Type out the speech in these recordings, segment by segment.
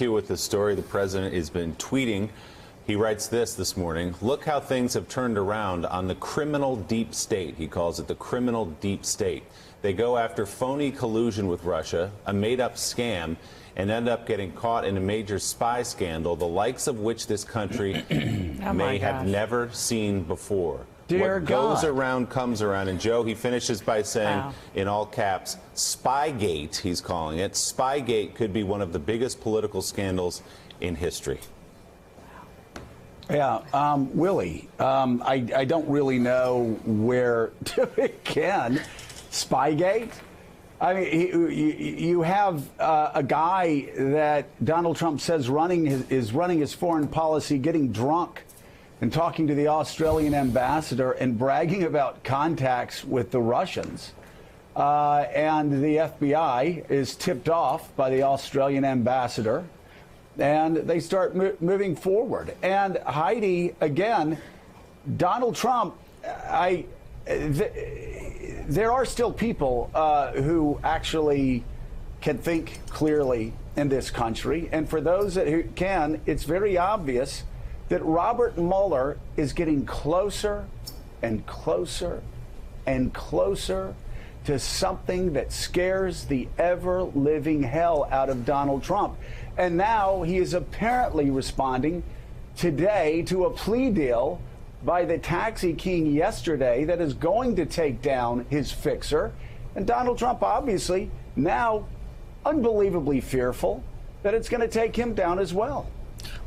cue with the story. The president has been tweeting. He writes this morning. Look how things have turned around on the criminal deep state. He calls it the criminal deep state. They go after phony collusion with Russia, a made-up scam, and end up getting caught in a major spy scandal, the likes of which this country may have never seen before. Dear what God. goes around comes around. And Joe, he finishes by saying, in all caps, Spygate, he's calling it. Spygate could be one of the biggest political scandals in history. Yeah, Willie, I don't really know where to begin. Spygate? I mean, you have a guy that Donald Trump says is running his foreign policy, getting drunk and talking to the Australian ambassador and bragging about contacts with the Russians. And the FBI is tipped off by the Australian ambassador, and they start moving forward. And Heidi, again, Donald Trump, there are still people who actually can think clearly in this country. And for those who can, it's very obvious that Robert Mueller is getting closer and closer and closer to something that scares the ever-living hell out of Donald Trump. And now he is apparently responding today to a plea deal by the taxi king yesterday that is going to take down his fixer. And Donald Trump, obviously, now unbelievably fearful that it's going to take him down as well.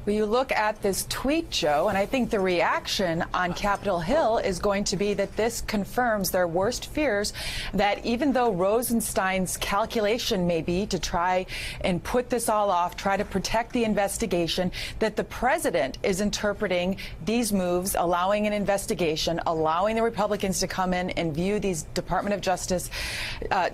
Well, you look at this tweet, Joe, and I think the reaction on Capitol Hill is going to be that this confirms their worst fears, that even though Rosenstein's calculation may be to try and put this all off, try to protect the investigation, that the president is interpreting these moves, allowing an investigation, allowing the Republicans to come in and view these Department of Justice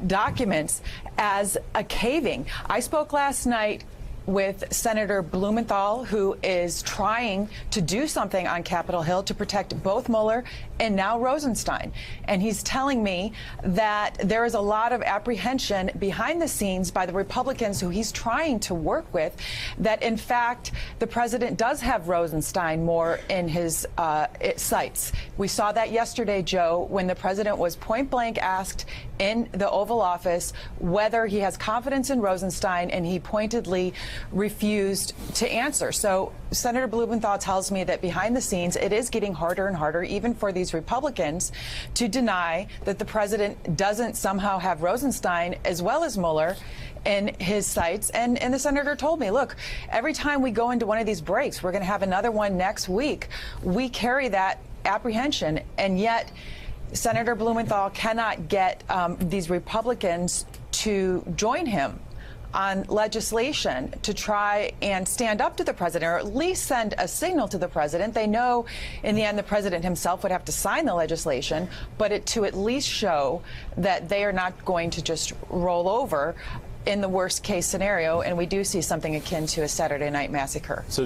documents as a caving. I spoke last night with Senator Blumenthal, who is trying to do something on Capitol Hill to protect both Mueller and now Rosenstein. And he's telling me that there is a lot of apprehension behind the scenes by the Republicans who he's trying to work with, that in fact the president does have Rosenstein more in his sights. We saw that yesterday, Joe, when the president was point blank asked in the Oval Office whether he has confidence in Rosenstein, and he pointedly refused to answer. So Senator Blumenthal tells me that behind the scenes it is getting harder and harder, even for these Republicans, to deny that the president doesn't somehow have Rosenstein as well as Mueller in his sights. And the senator told me, look, every time we go into one of these breaks, we're going to have another one next week. We carry that apprehension, and yet Senator Blumenthal cannot get these Republicans to join him on legislation to try and stand up to the president, or at least send a signal to the president. They know in the end the president himself would have to sign the legislation, but to at least show that they are not going to just roll over in the worst case scenario, and we do see something akin to a Saturday Night Massacre. So